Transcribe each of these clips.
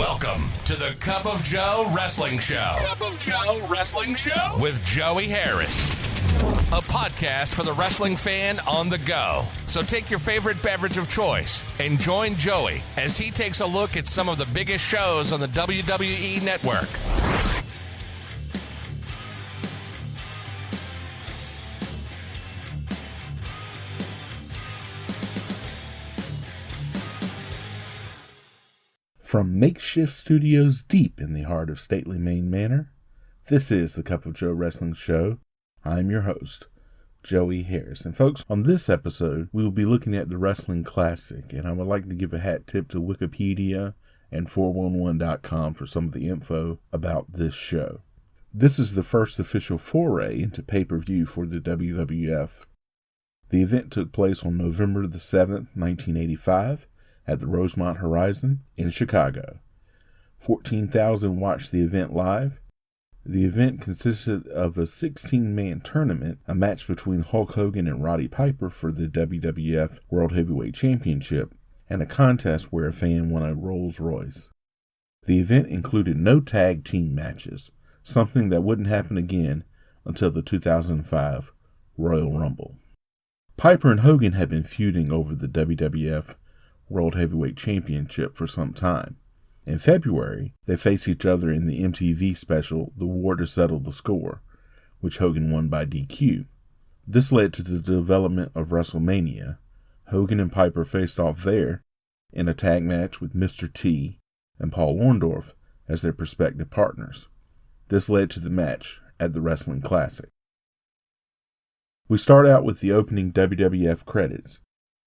Welcome to the Cup of Joe Wrestling Show. Cup of Joe Wrestling Show? With Joey Harris. A podcast for the wrestling fan on the go. So take your favorite beverage of choice and join Joey as he takes a look at some of the biggest shows on the WWE Network. From makeshift studios deep in the heart of stately Maine Manor, this is the Cup of Joe Wrestling Show. I'm your host, Joey Harris. And folks, on this episode, we will be looking at the Wrestling Classic, and I would like to give a hat tip to Wikipedia and 411.com for some of the info about this show. This is the first official foray into pay-per-view for the WWF. The event took place on November the 7th, 1985, at the Rosemont Horizon in Chicago. 14,000 watched the event live. The event consisted of a 16-man tournament, a match between Hulk Hogan and Roddy Piper for the WWF World Heavyweight Championship, and a contest where a fan won a Rolls Royce. The event included no tag team matches, something that wouldn't happen again until the 2005 Royal Rumble. Piper and Hogan had been feuding over the WWF World Heavyweight Championship for some time. In February, they faced each other in the MTV special The War to Settle the Score, which Hogan won by DQ. This led to the development of WrestleMania. Hogan and Piper faced off there in a tag match with Mr. T and Paul Orndorff as their prospective partners. This led to the match at the Wrestling Classic. We start out with the opening WWF credits.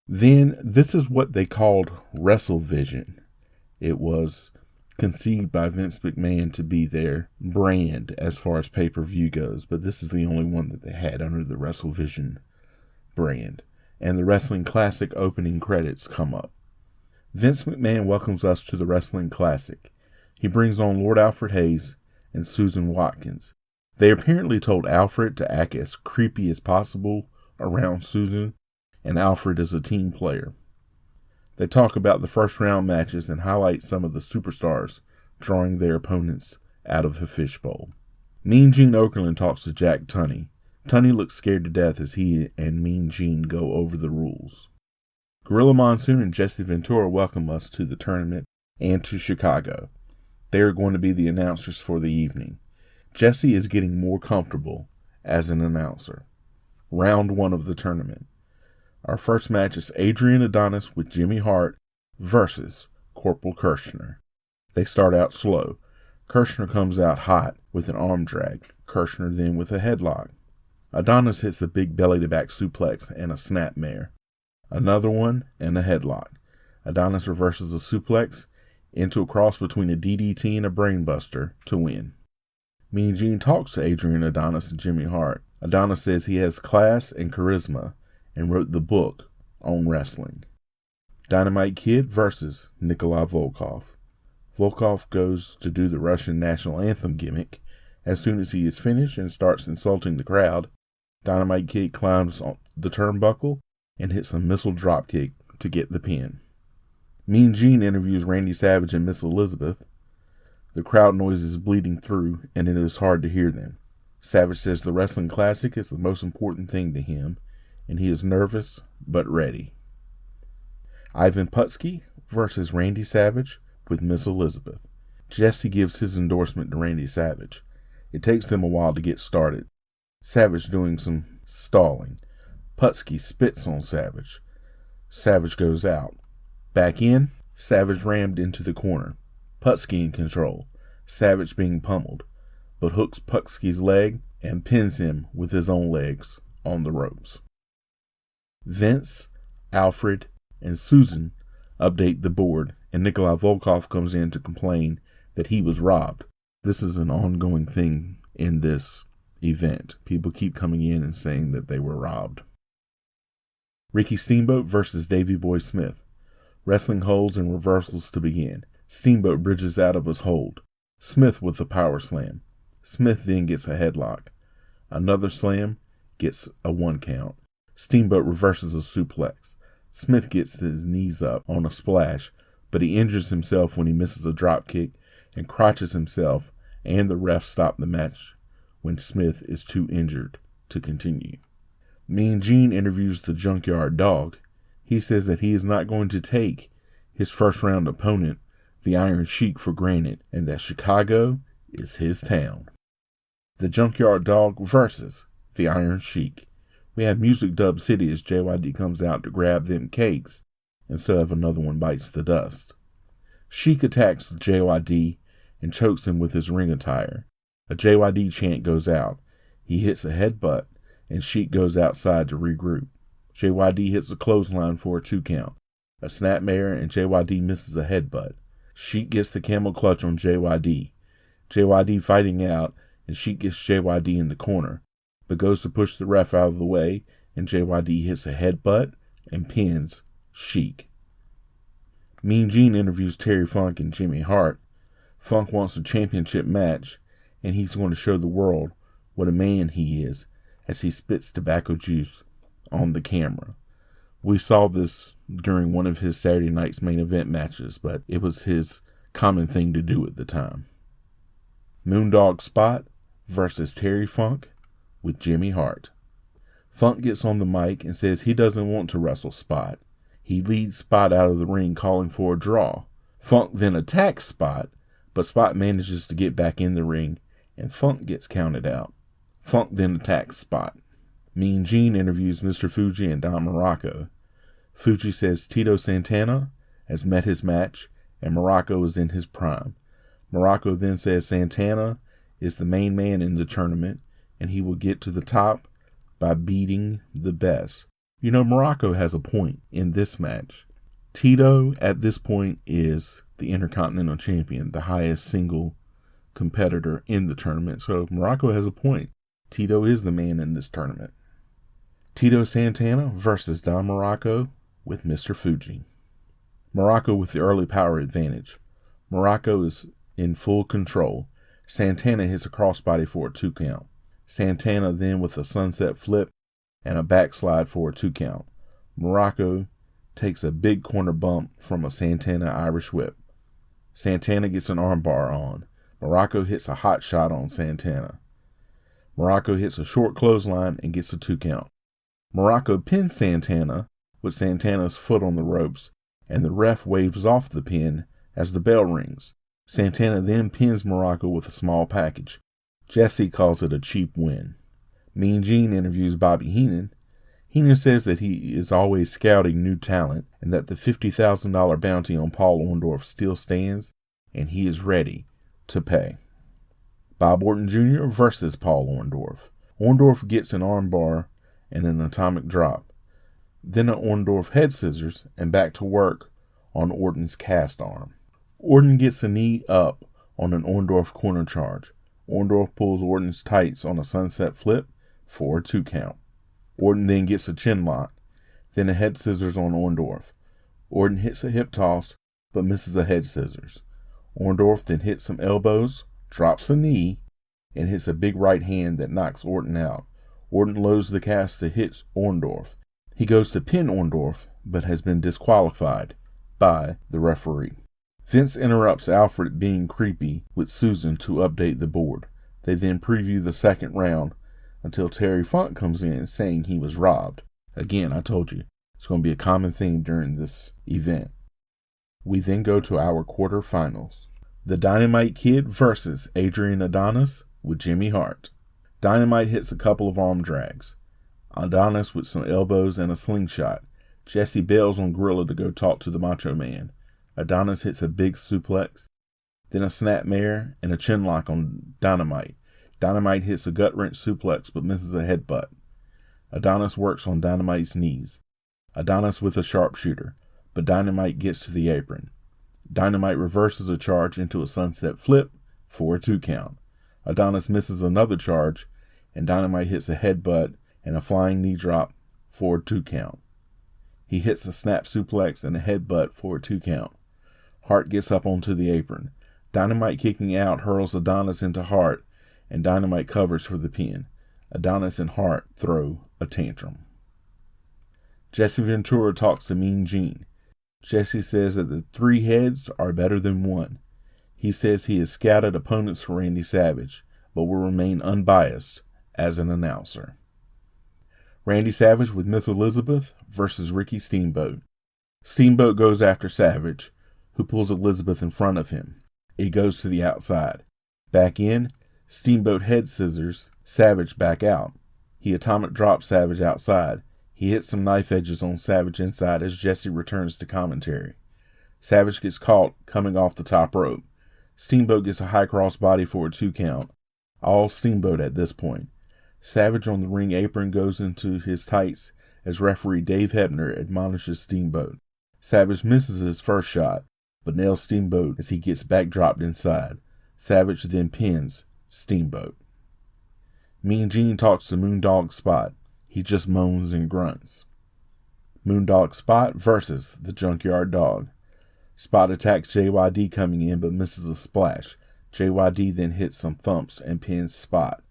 Then, this is what they called WrestleVision. It was conceived by Vince McMahon to be their brand as far as pay-per-view goes, but this is the only one that they had under the WrestleVision brand. And the Wrestling Classic opening credits come up. Vince McMahon welcomes us to the Wrestling Classic. He brings on Lord Alfred Hayes and Susan Watkins. They apparently told Alfred to act as creepy as possible around Susan, and Alfred is a team player. They talk about the first round matches and highlight some of the superstars drawing their opponents out of a fishbowl. Mean Gene Okerlund talks to Jack Tunney. Tunney looks scared to death as he and Mean Gene go over the rules. Gorilla Monsoon and Jesse Ventura welcome us to the tournament and to Chicago. They are going to be the announcers for the evening. Jesse is getting more comfortable as an announcer. Round 1 of the tournament. Our first match is Adrian Adonis with Jimmy Hart versus Corporal Kirshner. They start out slow. Kirshner comes out hot with an arm drag. Kirshner then with a headlock. Adonis hits a big belly-to-back suplex and a snapmare. Another one and a headlock. Adonis reverses a suplex into a cross between a DDT and a brainbuster to win. Mean Gene talks to Adrian Adonis and Jimmy Hart. Adonis says he has class and charisma and wrote the book on wrestling. Dynamite Kid versus Nikolai Volkov. Volkov goes to do the Russian national anthem gimmick. As soon as he is finished and starts insulting the crowd, Dynamite Kid climbs on the turnbuckle and hits a missile dropkick to get the pin. Mean Gene interviews Randy Savage and Miss Elizabeth. The crowd noise is bleeding through and it is hard to hear them. Savage says the Wrestling Classic is the most important thing to him, and he is nervous but ready. Ivan Putski versus Randy Savage with Miss Elizabeth. Jesse gives his endorsement to Randy Savage. It takes them a while to get started. Savage doing some stalling. Putski spits on Savage. Savage goes out. Back in, Savage rammed into the corner. Putski in control. Savage being pummeled, but hooks Putski's leg and pins him with his own legs on the ropes. Vince, Alfred, and Susan update the board, and Nikolai Volkov comes in to complain that he was robbed. This is an ongoing thing in this event. People keep coming in and saying that they were robbed. Ricky Steamboat versus Davey Boy Smith. Wrestling holds and reversals to begin. Steamboat bridges out of his hold. Smith with a power slam. Smith then gets a headlock. Another slam gets a 1 count. Steamboat reverses a suplex. Smith gets his knees up on a splash, but he injures himself when he misses a drop kick and crotches himself, and the ref stop the match when Smith is too injured to continue. Mean Gene interviews the Junkyard Dog. He says that he is not going to take his first round opponent, the Iron Sheik, for granted, and that Chicago is his town. The Junkyard Dog versus the Iron Sheik. We have Music Dub City as JYD comes out to grab them cakes instead of another one bites the dust. Sheik attacks JYD and chokes him with his ring attire. A JYD chant goes out. He hits a headbutt, and Sheik goes outside to regroup. JYD hits a clothesline for a 2 count. A snapmare, and JYD misses a headbutt. Sheik gets the camel clutch on JYD. JYD fighting out, and Sheik gets JYD in the corner, but goes to push the ref out of the way, and JYD hits a headbutt and pins Sheik. Mean Gene interviews Terry Funk and Jimmy Hart. Funk wants a championship match, and he's going to show the world what a man he is as he spits tobacco juice on the camera. We saw this during one of his Saturday night's main event matches, but it was his common thing to do at the time. Moondog Spot versus Terry Funk with Jimmy Hart. Funk gets on the mic and says he doesn't want to wrestle Spot. He leads Spot out of the ring, calling for a draw. Funk then attacks Spot, but Spot manages to get back in the ring, and Funk gets counted out. Funk then attacks Spot. Mean Gene interviews Mr. Fuji and Don Morocco. Fuji says Tito Santana has met his match, and Morocco is in his prime. Morocco then says Santana is the main man in the tournament, and he will get to the top by beating the best. You know, Morocco has a point in this match. Tito, at this point, is the Intercontinental Champion, the highest single competitor in the tournament. So Morocco has a point. Tito is the man in this tournament. Tito Santana versus Don Morocco with Mr. Fuji. Morocco with the early power advantage. Morocco is in full control. Santana hits a crossbody for a 2 count. Santana then with a sunset flip and a backslide for a 2 count. Morocco takes a big corner bump from a Santana Irish whip. Santana gets an armbar on. Morocco hits a hot shot on Santana. Morocco hits a short clothesline and gets a 2 count. Morocco pins Santana with Santana's foot on the ropes, and the ref waves off the pin as the bell rings. Santana then pins Morocco with a small package. Jesse calls it a cheap win. Mean Gene interviews Bobby Heenan. Heenan says that he is always scouting new talent and that the $50,000 bounty on Paul Orndorff still stands, and he is ready to pay. Bob Orton Jr. versus Paul Orndorff. Orndorff gets an armbar and an atomic drop. Then an Orndorff head scissors and back to work on Orton's cast arm. Orton gets a knee up on an Orndorff corner charge. Orndorff pulls Orton's tights on a sunset flip for a 2 count. Orton then gets a chin lock, then a head scissors on Orndorff. Orton hits a hip toss, but misses a head scissors. Orndorff then hits some elbows, drops a knee, and hits a big right hand that knocks Orton out. Orton loads the cast to hit Orndorff. He goes to pin Orndorff, but has been disqualified by the referee. Vince interrupts Alfred being creepy with Susan to update the board. They then preview the second round until Terry Funk comes in saying he was robbed. Again, I told you, it's going to be a common theme during this event. We then go to our quarterfinals. The Dynamite Kid versus Adrian Adonis with Jimmy Hart. Dynamite hits a couple of arm drags. Adonis with some elbows and a slingshot. Jesse bails on Gorilla to go talk to the Macho Man. Adonis hits a big suplex, then a snapmare and a chinlock on Dynamite. Dynamite hits a gut-wrench suplex but misses a headbutt. Adonis works on Dynamite's knees. Adonis with a sharpshooter, but Dynamite gets to the apron. Dynamite reverses a charge into a sunset flip for a 2 count. Adonis misses another charge, and Dynamite hits a headbutt and a flying knee drop for a 2 count. He hits a snap suplex and a headbutt for a 2 count. Hart gets up onto the apron. Dynamite kicking out hurls Adonis into Hart, and Dynamite covers for the pin. Adonis and Hart throw a tantrum. Jesse Ventura talks to Mean Gene. Jesse says that the 3 heads are better than 1. He says he has scouted opponents for Randy Savage, but will remain unbiased as an announcer. Randy Savage with Miss Elizabeth versus Ricky Steamboat. Steamboat goes after Savage, who pulls Elizabeth in front of him. He goes to the outside. Back in, Steamboat head scissors Savage back out. He atomic drops Savage outside. He hits some knife edges on Savage inside as Jesse returns to commentary. Savage gets caught coming off the top rope. Steamboat gets a high cross body for a 2 count. All Steamboat at this point. Savage on the ring apron goes into his tights as referee Dave Hebner admonishes Steamboat. Savage misses his first shot, but nails Steamboat as he gets backdropped inside. Savage then pins Steamboat. Mean Gene talks to Moondog Spot. He just moans and grunts. Moondog Spot versus the Junkyard Dog. Spot attacks JYD coming in but misses a splash. JYD then hits some thumps and pins Spot.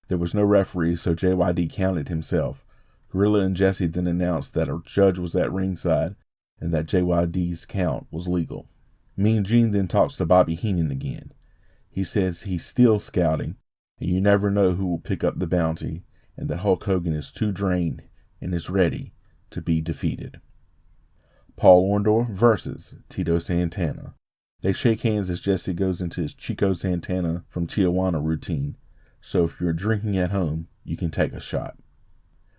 There was no referee, so JYD counted himself. Gorilla and Jesse then announced that a judge was at ringside and that JYD's count was legal. Mean Gene then talks to Bobby Heenan again. He says he's still scouting, and you never know who will pick up the bounty, and that Hulk Hogan is too drained and is ready to be defeated. Paul Orndorff versus Tito Santana. They shake hands as Jesse goes into his Chico Santana from Tijuana routine, so if you're drinking at home, you can take a shot.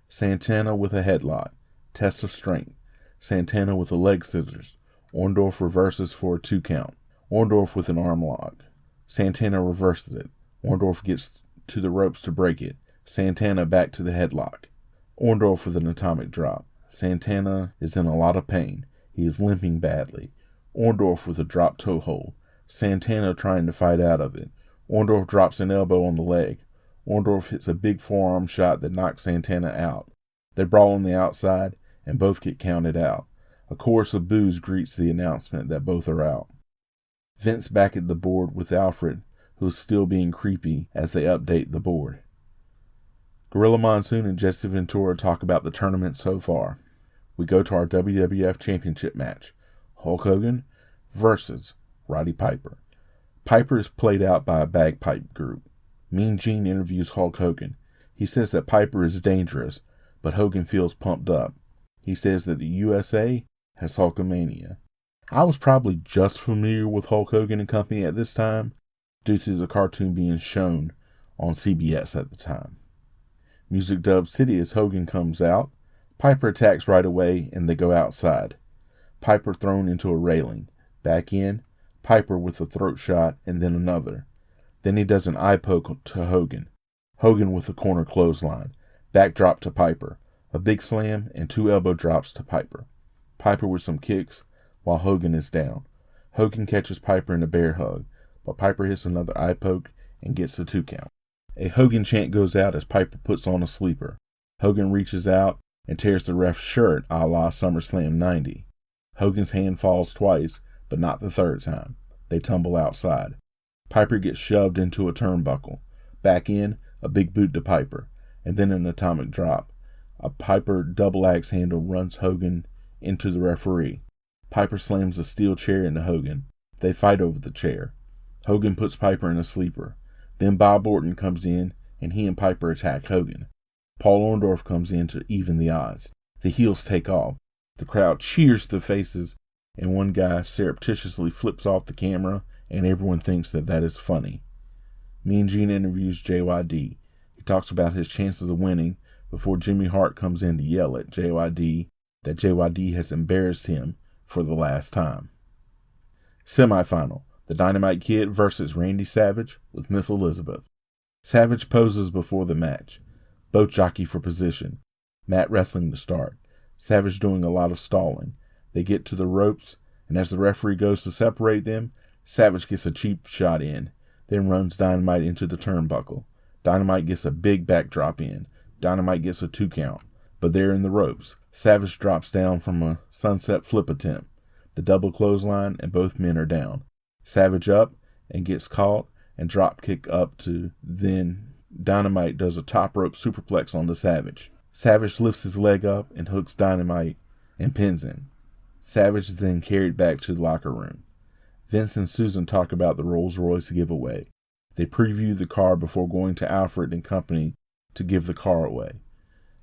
Santana with a headlock. Test of strength. Santana with a leg scissors. Orndorff reverses for a 2 count. Orndorff with an arm lock. Santana reverses it. Orndorff gets to the ropes to break it. Santana back to the headlock. Orndorff with an atomic drop. Santana is in a lot of pain. He is limping badly. Orndorff with a drop toe hold. Santana trying to fight out of it. Orndorff drops an elbow on the leg. Orndorff hits a big forearm shot that knocks Santana out. They brawl on the outside, and both get counted out. A chorus of boos greets the announcement that both are out. Vince back at the board with Alfred, who is still being creepy as they update the board. Gorilla Monsoon and Jesse Ventura talk about the tournament so far. We go to our WWF Championship match. Hulk Hogan versus Roddy Piper. Piper is played out by a bagpipe group. Mean Gene interviews Hulk Hogan. He says that Piper is dangerous, but Hogan feels pumped up. He says that the USA has Hulkamania. I was probably just familiar with Hulk Hogan and Company at this time, due to the cartoon being shown on CBS at the time. Music Dub City as Hogan comes out. Piper attacks right away, and they go outside. Piper thrown into a railing. Back in, Piper with a throat shot, and then another. Then he does an eye poke to Hogan. Hogan with a corner clothesline. Backdrop to Piper. A big slam and 2 elbow drops to Piper. Piper with some kicks while Hogan is down. Hogan catches Piper in a bear hug, but Piper hits another eye poke and gets the 2 count. A Hogan chant goes out as Piper puts on a sleeper. Hogan reaches out and tears the ref's shirt a la SummerSlam 90. Hogan's hand falls twice, but not the 3rd time. They tumble outside. Piper gets shoved into a turnbuckle. Back in, a big boot to Piper, and then an atomic drop. A Piper double axe handle runs Hogan into the referee. Piper slams a steel chair into Hogan. They fight over the chair. Hogan puts Piper in a sleeper. Then Bob Orton comes in, and he and Piper attack Hogan. Paul Orndorff comes in to even the odds. The heels take off. The crowd cheers the faces, and one guy surreptitiously flips off the camera, and everyone thinks that is funny. Mean Gene interviews JYD. He talks about his chances of winning before Jimmy Hart comes in to yell at JYD that JYD has embarrassed him for the last time. Semifinal. The Dynamite Kid versus Randy Savage with Miss Elizabeth. Savage poses before the match. Both jockey for position. Mat wrestling to start. Savage doing a lot of stalling. They get to the ropes, and as the referee goes to separate them, Savage gets a cheap shot in, then runs Dynamite into the turnbuckle. Dynamite gets a big backdrop in. Dynamite gets a 2 count, but they're in the ropes. Savage drops down from a sunset flip attempt. The double clothesline, and both men are down. Savage up and gets caught and drop kick up to then Dynamite does a top rope superplex on the Savage. Savage lifts his leg up and hooks Dynamite and pins him. Savage is then carried back to the locker room. Vince and Susan talk about the Rolls Royce giveaway. They preview the car before going to Alfred and company to give the car away.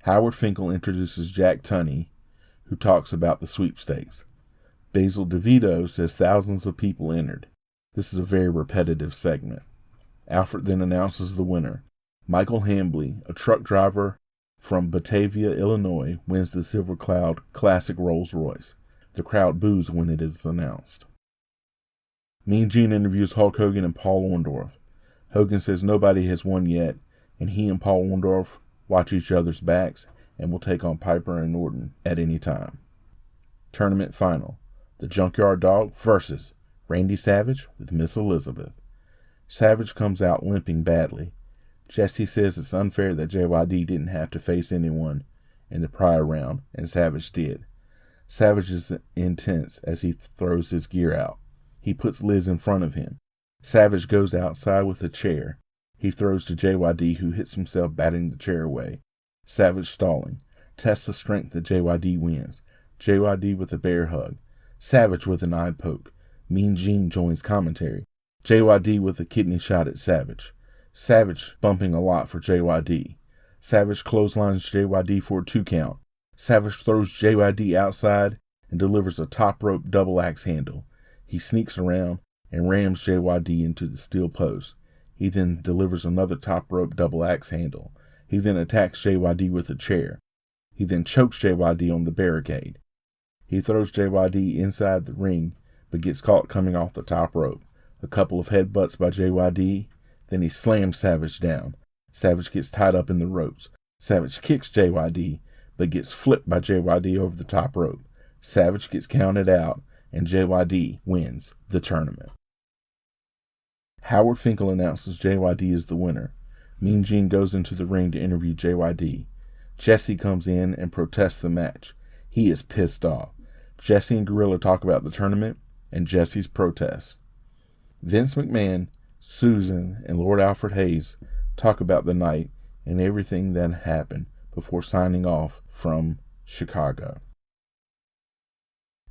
Howard Finkel introduces Jack Tunney, who talks about the sweepstakes. Basil DeVito says thousands of people entered. This is a very repetitive segment. Alfred then announces the winner. Michael Hambley, a truck driver from Batavia, Illinois, wins the Silver Cloud Classic Rolls Royce. The crowd boos when it is announced. Mean Gene interviews Hulk Hogan and Paul Orndorff. Hogan says nobody has won yet, and he and Paul Orndorff watch each other's backs and will take on Piper and Norton at any time. Tournament final. The Junkyard Dog versus Randy Savage with Miss Elizabeth. Savage comes out limping badly. Jesse says it's unfair that JYD didn't have to face anyone in the prior round, and Savage did. Savage is intense as he throws his gear out. He puts Liz in front of him. Savage goes outside with a chair. He throws to JYD, who hits himself batting the chair away. Savage stalling. Test of strength that JYD wins. JYD with a bear hug. Savage with an eye poke. Mean Gene joins commentary. JYD with a kidney shot at Savage. Savage bumping a lot for JYD. Savage clotheslines JYD for a 2 count. Savage throws JYD outside and delivers a top rope double axe handle. He sneaks around and rams JYD into the steel post. He then delivers another top rope double axe handle. He then attacks JYD with a chair. He then chokes JYD on the barricade. He throws JYD inside the ring, but gets caught coming off the top rope. A couple of headbutts by JYD, then he slams Savage down. Savage gets tied up in the ropes. Savage kicks JYD, but gets flipped by JYD over the top rope. Savage gets counted out, and JYD wins the tournament. Howard Finkel announces JYD is the winner. Mean Gene goes into the ring to interview JYD. Jesse comes in and protests the match. He is pissed off. Jesse and Gorilla talk about the tournament and Jesse's protest. Vince McMahon, Susan, and Lord Alfred Hayes talk about the night and everything that happened before signing off from Chicago.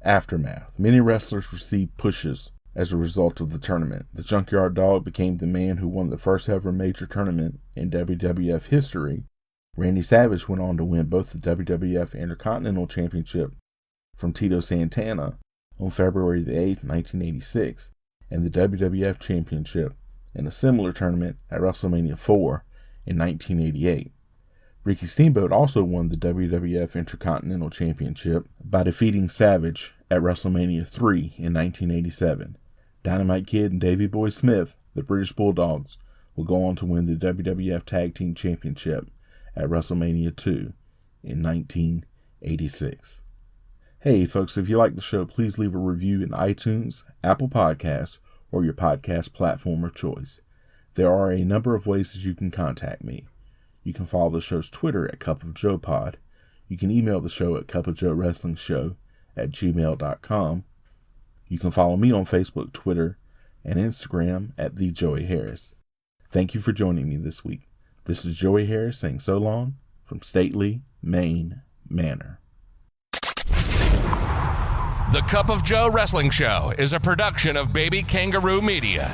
Aftermath. Many wrestlers received pushes as a result of the tournament. The Junkyard Dog became the man who won the first ever major tournament in WWF history. Randy Savage went on to win both the WWF Intercontinental Championship from Tito Santana on February the 8th, 1986, and the WWF Championship in a similar tournament at WrestleMania 4 in 1988. Ricky Steamboat also won the WWF Intercontinental Championship by defeating Savage at WrestleMania 3 in 1987. Dynamite Kid and Davey Boy Smith, the British Bulldogs, will go on to win the WWF Tag Team Championship at WrestleMania 2 in 1986. Hey folks, if you like the show, please leave a review in iTunes, Apple Podcasts, or your podcast platform of choice. There are a number of ways that you can contact me. You can follow the show's Twitter at Cup of Joe Pod. You can email the show at cupofjoewrestlingshow@gmail.com. You can follow me on Facebook, Twitter, and Instagram at The Joey Harris. Thank you for joining me this week. This is Joey Harris saying so long from Stately, Maine Manor. The Cup of Joe Wrestling Show is a production of Baby Kangaroo Media.